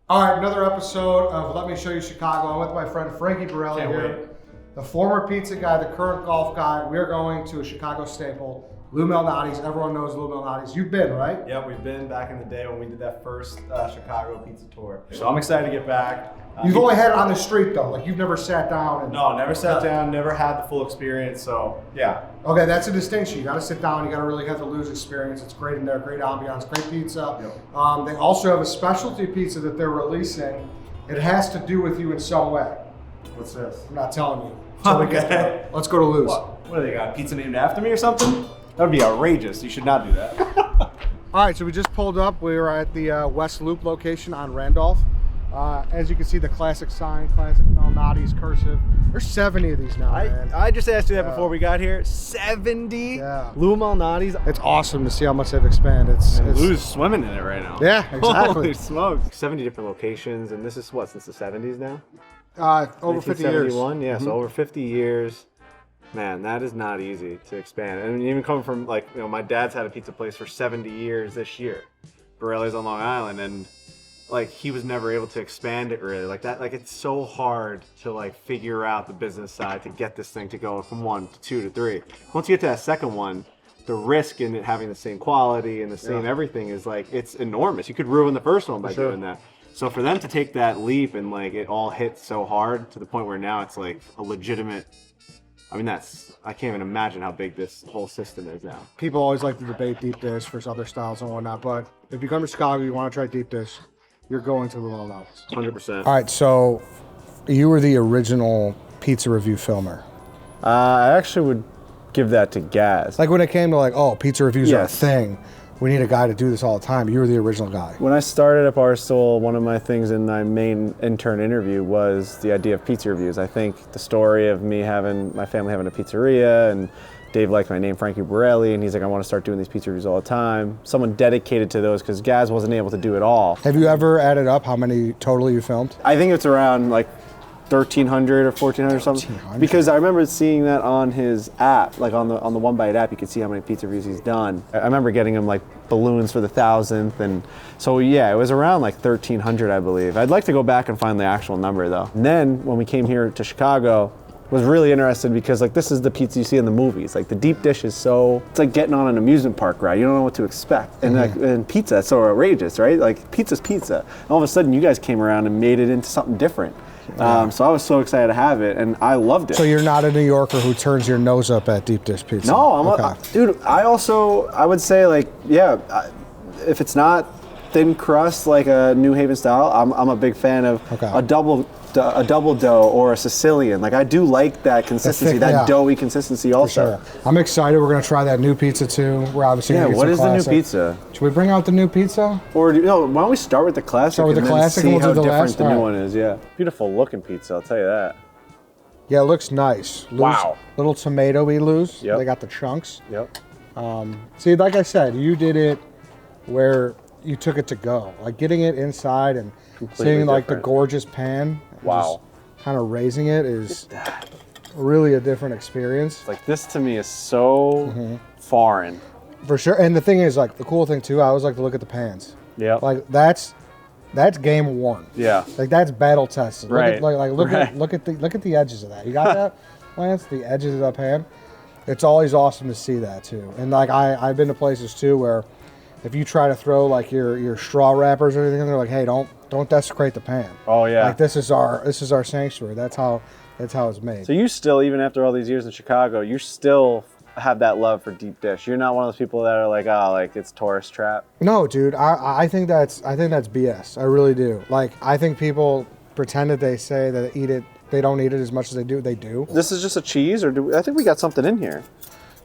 All right, another episode of Let Me Show You Chicago. I'm with my friend Frankie Borrelli here. The former pizza guy, the current golf guy. We're going to a Chicago staple, Lou Malnati's. Everyone knows Lou Malnati's. You've been, right? Yep, we've been back in the day when we did that first Chicago pizza tour. So I'm excited to get back. You've only had it on the street though, like you've never sat down and... No, never sat down, never had the full experience, so yeah. Okay, that's a distinction. You gotta sit down, you gotta really have the Lou's experience. It's great in there, great ambiance, great pizza. Yep. They also have a specialty pizza that they're releasing. It has to do with you in some way. What's this? I'm not telling you. Okay. Let's go to Lou's. What do they got, pizza named after me or something? That would be outrageous, you should not do that. All right, so we just pulled up. We were at the West Loop location on Randolph. As you can see, the classic sign, classic Malnati's cursive. There's 70 of these now, man. I just asked you that before we got here. 70 Yeah. Lou Malnati's. It's awesome to see how much they've expanded. It's Lou's swimming in it right now. Yeah, exactly. Holy smokes. 70 different locations, and this is what, since the 70s now? Over 50 years. Yeah, so over 50 years. Man, that is not easy to expand. And even coming from, like, you know, my dad's had a pizza place for 70 years this year. Borrelli's on Long Island, and like he was never able to expand it really like that. Like it's so hard to like figure out the business side to get this thing to go from 1 to 2 to 3. Once you get to that second one, the risk in it having the same quality and the same everything is like, it's enormous. You could ruin the first one by doing that. So for them to take that leap and like it all hit so hard to the point where now it's like a legitimate, I mean, I can't even imagine how big this whole system is now. People always like to debate deep dish versus other styles and whatnot, but if you come to Chicago, you want to try deep dish, you're going to Lou Malnati's. 100%. All right, so you were the original pizza review filmer. I actually would give that to Gaz. Like when it came to like, oh, pizza reviews are a thing. We need a guy to do this all the time. You were the original guy. When I started at Barstool, one of my things in my main intern interview was the idea of pizza reviews. I think the story of me having, my family having a pizzeria, and Dave liked my name, Frankie Borrelli, and he's like, I want to start doing these pizza reviews all the time. Someone dedicated to those because Gaz wasn't able to do it all. Have you ever added up how many total you filmed? I think it's around like 1,300 or 1,400 or something. Because I remember seeing that on his app, like on the One Bite app, you could see how many pizza reviews he's done. I remember getting him like balloons for the 1,000th, and so yeah, it was around like 1,300, I believe. I'd like to go back and find the actual number though. And then when we came here to Chicago, was really interested because like this is the pizza you see in the movies. Like the deep dish is so, it's like getting on an amusement park ride. You don't know what to expect. And like and pizza, it's so outrageous, right? Like pizza's pizza. And all of a sudden you guys came around and made it into something different. So I was so excited to have it, and I loved it. So you're not a New Yorker who turns your nose up at deep dish pizza? No, I'm dude, I would say like, yeah, if it's not thin crust like a New Haven style, I'm a big fan of a double dough or a Sicilian. Like I do like that consistency, that doughy consistency also. For sure. I'm excited. We're gonna try that new pizza too. We're obviously gonna get what is classic. The new pizza? Should we bring out the new pizza? Or why don't we start with the classic? Start with the classic and see we'll how do the different last. the new one is. Yeah, beautiful looking pizza. I'll tell you that. Yeah, it looks nice. Wow. Little tomato-y Lou's. Yep. They got the chunks. Yep. See, like I said, you did it where you took it to go. Like getting it inside and seeing like the gorgeous pan. Wow. Kind of raising it is really a different experience. Like this to me is so foreign. For sure. And the thing is, like the cool thing too, I always like to look at the pans. Yeah. Like that's game worn. Yeah. Like that's battle tested. Right. Look at the edges of that. You got that, Lance? The edges of that pan. It's always awesome to see that too. And like I've been to places too where if you try to throw like your straw wrappers or anything, they're like, hey, don't desecrate the pan. Oh yeah. Like this is our sanctuary. That's how it's made. So you still, even after all these years in Chicago, you still have that love for deep dish. You're not one of those people that are like, oh, like it's tourist trap. No, dude. I think that's BS. I really do. Like I think people pretend that they say that they don't eat it as much as they do. They do. This is just a cheese, or I think we got something in here.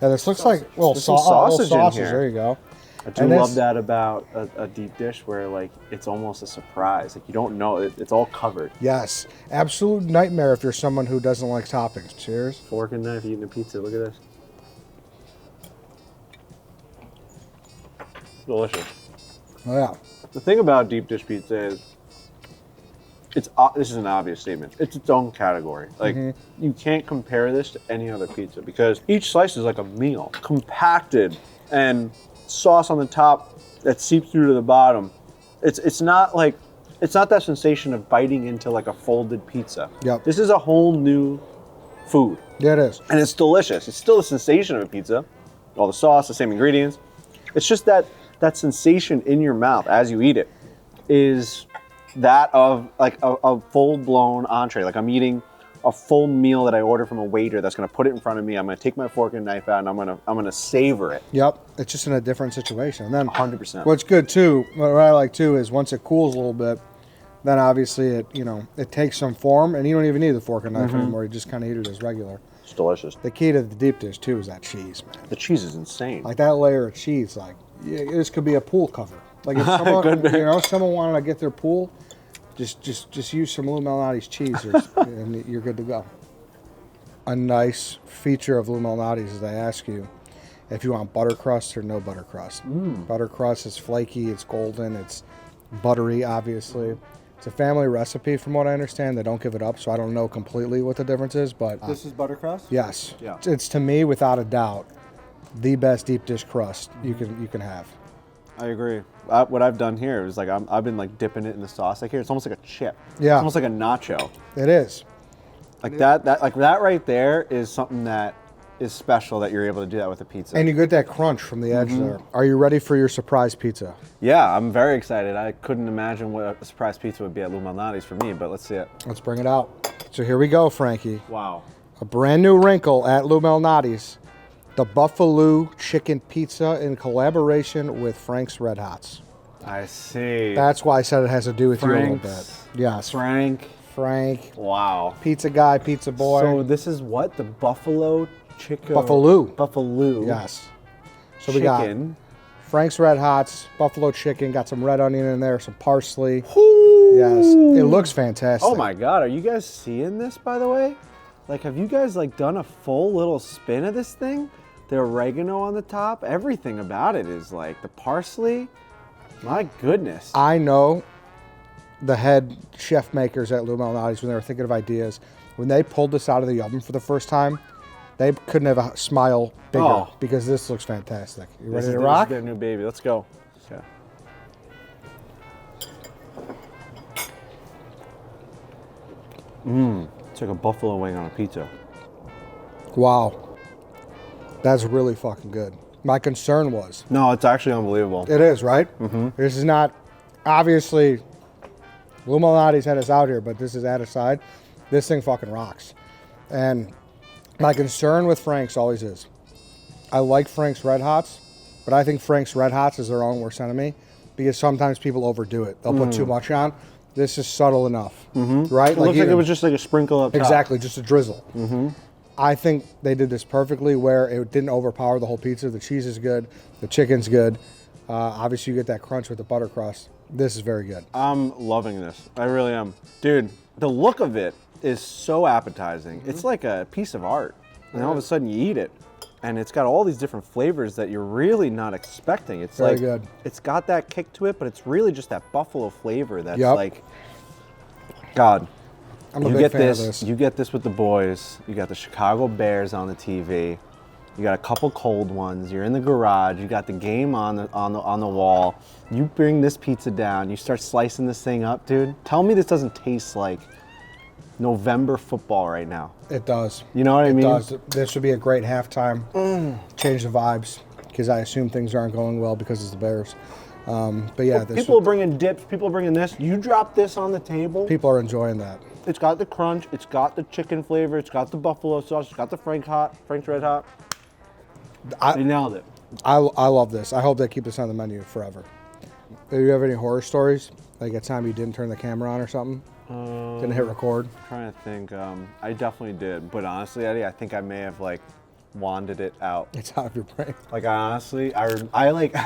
Yeah, this looks like little sausage in here. There you go. I do love that about a deep dish where like it's almost a surprise. Like you don't know, it's all covered. Yes, absolute nightmare if you're someone who doesn't like toppings. Cheers. Fork and knife eating a pizza. Look at this. Delicious. Oh yeah. The thing about deep dish pizza is, this is an obvious statement. It's its own category. Like you can't compare this to any other pizza because each slice is like a meal, compacted, and sauce on the top that seeps through to the bottom. It's not like it's not that sensation of biting into like a folded pizza. Yep. This is a whole new food. Yeah, it is. And it's delicious. It's still the sensation of a pizza. All the sauce, the same ingredients. It's just that sensation in your mouth as you eat it is that of like a full-blown entree. Like I'm eating a full meal that I order from a waiter that's gonna put it in front of me. I'm gonna take my fork and knife out and I'm gonna savor it. Yep. It's just in a different situation. And then 100%. what's good too, what I like too, is once it cools a little bit, then obviously it takes some form and you don't even need the fork and knife anymore. You just kind of eat it as regular. It's delicious. The key to the deep dish too is that cheese, man. The cheese is insane. Like that layer of cheese, like this could be a pool cover. Like if someone, someone wanted to get their pool, just use some Lou Malnati's cheese and you're good to go. A nice feature of Lou Malnati's is they ask you if you want butter crust or no butter crust. Butter crust is flaky, it's golden, it's buttery, obviously. It's a family recipe from what I understand. They don't give it up, so I don't know completely what the difference is, but This is butter crust? yes. Yeah. It's to me, without a doubt, the best deep dish crust you can have. I agree. What I've done here is like I've been like dipping it in the sauce. Like here, it's almost like a chip. Yeah. It's almost like a nacho. It is. Like that right there is something that is special that you're able to do that with a pizza. And you get that crunch from the edge there. Are you ready for your surprise pizza? Yeah, I'm very excited. I couldn't imagine what a surprise pizza would be at Lou Malnati's for me, but let's see it. Let's bring it out. So here we go, Frankie. Wow. A brand new wrinkle at Lou Malnati's. The BuffaLOU chicken pizza in collaboration with Frank's Red Hots. I see. That's why I said it has to do with you a little bit. Frank's. Yes. Frank. Wow. Pizza guy, pizza boy. So this is what? The buffalo chicken? BuffaLOU. BuffaLOU. Yes. So we got Chicken. Frank's Red Hots, buffalo chicken, got some red onion in there, some parsley. Ooh. Yes. It looks fantastic. Oh my God, are you guys seeing this, by the way? Like, have you guys like done a full little spin of this thing? The oregano on the top, everything about it is like the parsley. My goodness. I know the head chef makers at Lou Malnati's, when they were thinking of ideas, when they pulled this out of the oven for the first time, they couldn't have a smile bigger because this looks fantastic. You ready to rock? This is their new baby. Let's go. Okay. It's like a buffalo wing on a pizza. Wow. That's really fucking good. My concern was. No, it's actually unbelievable. It is, right? Mm-hmm. This is not, obviously, Lou Malnati's had us out here, but this is at aside. This thing fucking rocks. And my concern with Frank's always is, I like Frank's Red Hots, but I think Frank's Red Hots is their own worst enemy because sometimes people overdo it. They'll put too much on. This is subtle enough, right? It looks like it was just like a sprinkle up top. Exactly, just a drizzle. I think they did this perfectly where it didn't overpower the whole pizza. The cheese is good. The chicken's good. Obviously, you get that crunch with the butter crust. This is very good. I'm loving this. I really am. Dude, the look of it is so appetizing. It's like a piece of art. And all of a sudden you eat it, and it's got all these different flavors that you're really not expecting. It's Very like, good. It's got that kick to it, but it's really just that buffalo flavor that's Yep. like, God. I'm a you big get fan this, of this. You get this with the boys. You got the Chicago Bears on the TV. You got a couple cold ones. You're in the garage. You got the game on the wall. You bring this pizza down. You start slicing this thing up, dude. Tell me this doesn't taste like November football right now. It does. You know what I mean? It does. This would be a great halftime. Change the vibes because I assume things aren't going well because it's the Bears. But yeah, People are bringing dips. People are bringing this. You drop this on the table. people are enjoying that. It's got the crunch. It's got the chicken flavor. It's got the buffalo sauce. It's got the Frank's Red Hot. They nailed it. I love this. I hope they keep this on the menu forever. Do you have any horror stories? Like a time you didn't turn the camera on or something? Didn't hit record? I'm trying to think. I definitely did. But honestly, Eddie, I think I may have like wanded it out. It's out of your brain. Like honestly, I like,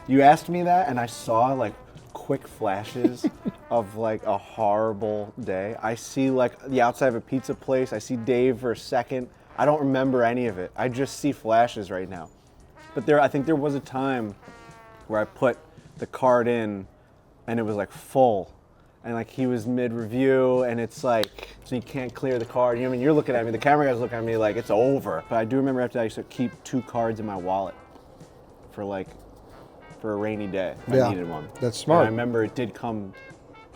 you asked me that and I saw like quick flashes of like a horrible day. I see like the outside of a pizza place. I see Dave for a second. I don't remember any of it. I just see flashes right now. But I think there was a time where I put the card in and it was like full. And like he was mid-review and it's like, so you can't clear the card. You know what I mean? You're looking at me, the camera guy's looking at me like it's over. But I do remember after that I used to keep 2 cards in my wallet for a rainy day if I needed one. That's smart. And I remember it did come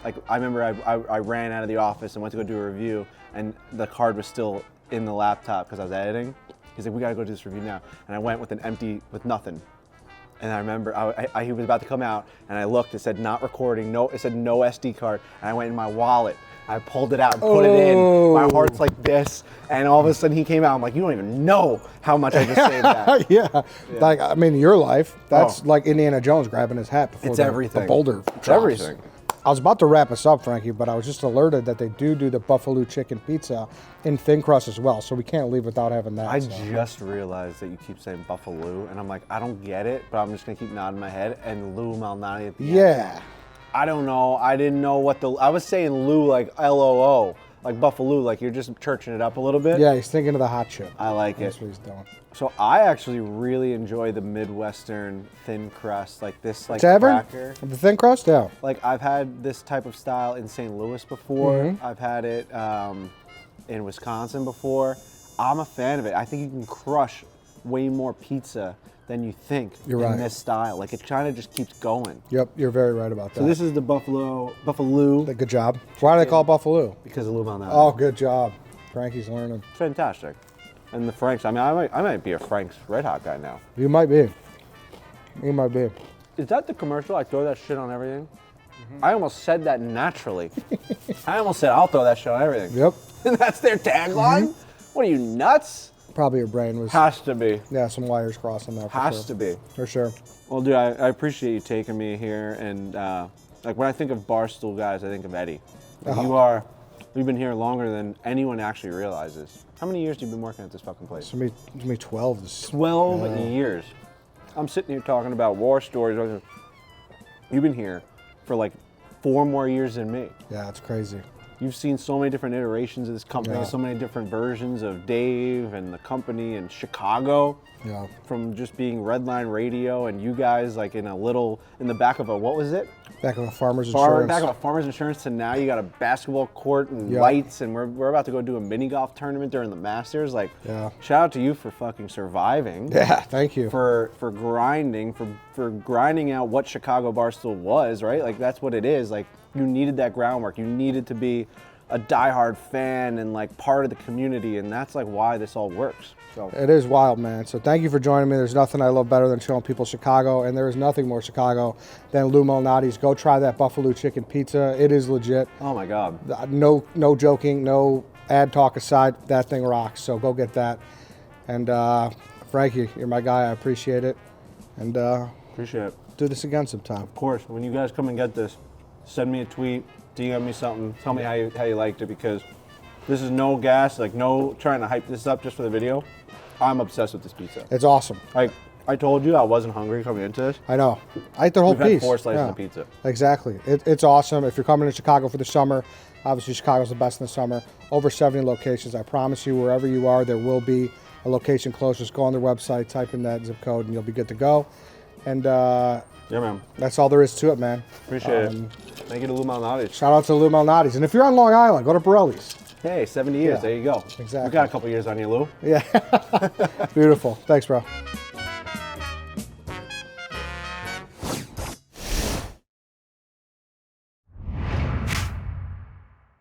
like I remember I ran out of the office and went to go do a review, and the card was still in the laptop because I was editing. He's like, we gotta go do this review now, and I went with nothing. And I remember he was about to come out, and I looked. It said not recording. No, it said no SD card. And I went in my wallet. I pulled it out and put it in. My heart's like this, and all of a sudden he came out. I'm like, you don't even know how much I just saved that. Yeah. Like I mean, your life. That's like Indiana Jones grabbing his hat before the boulder. It's everything. I was about to wrap us up, Frankie, but I was just alerted that they do the BuffaLOU chicken pizza in thin crust as well, so we can't leave without having that. I just realized that you keep saying BuffaLOU, and I'm like, I don't get it, but I'm just gonna keep nodding my head. And Lou Malnati at the end. Yeah. I don't know. I didn't know what I was saying Lou like LOO, like BuffaLOU, like you're just churching it up a little bit. Yeah, he's thinking of the hot chip. I like That's it. what he's doing. So I actually really enjoy the Midwestern thin crust, like this, like Tavern? cracker. The thin crust, yeah. Like I've had this type of style in St. Louis before. Mm-hmm. I've had it in Wisconsin before. I'm a fan of it. I think you can crush way more pizza than you think in this style. Like it kind of just keeps going. Yep, you're very right about that. So this is the BuffaLOU. Good job. Why do they call it BuffaLOU? Because of Lou Malnati. Oh, good job. Frankie's learning. Fantastic. And the Franks, I mean, I might be a Frank's Red Hot guy now. You might be. You might be. Is that the commercial? I throw that shit on everything? I almost said that naturally. I almost said, I'll throw that shit on everything. Yep. And that's their tagline? What are you, nuts? Probably your brain was. Has to be. Yeah, some wires crossing there. Has to be. For sure. Well, dude, I appreciate you taking me here. And like when I think of Barstool guys, I think of Eddie. Like, you've been here longer than anyone actually realizes. How many years have you been working at this fucking place? It's me 12. 12 years. I'm sitting here talking about war stories. You've been here for like 4 more years than me. Yeah, it's crazy. You've seen so many different iterations of this company, so many different versions of Dave and the company and Chicago. Yeah. From just being Redline Radio and you guys like in the back of a, what was it? Back of a farmer's insurance. Back of a farmer's insurance to now you got a basketball court and lights, and we're about to go do a mini golf tournament during the Masters. Like, shout out to you for fucking surviving. Yeah, thank you. For grinding, for grinding out what Chicago Barstool was, right? Like that's what it is. Like you needed that groundwork. You needed to be a diehard fan and like part of the community, and that's like why this all works. So it is wild, man. So thank you for joining me. There's nothing I love better than showing people Chicago, and there is nothing more Chicago than Lou Malnati's. Go try that BuffaLOU chicken pizza. It is legit. Oh my God. No joking, no ad talk aside. That thing rocks. So go get that. And Frankie, you're my guy. I appreciate it. And appreciate it. Do this again sometime. Of course. When you guys come and get this, send me a tweet, DM me something, tell me how you liked it, because this is no gas, like no trying to hype this up just for the video. I'm obsessed with this pizza. It's awesome. Like I told you, I wasn't hungry coming into this. I know. I ate the whole piece. We've had 4 slices of pizza. Exactly. It's awesome. If you're coming to Chicago for the summer, obviously Chicago's the best in the summer. Over 70 locations. I promise you, wherever you are, there will be a location close. Just go on their website, type in that zip code, and you'll be good to go. And yeah, man. That's all there is to it, man. Appreciate it. Thank you to Lou Malnati. Shout out to Lou Malnati's. And if you're on Long Island, go to Borrelli's. Hey, 70 years. There you go. Exactly. We got a couple years on you, Lou. Yeah. Beautiful. Thanks, bro.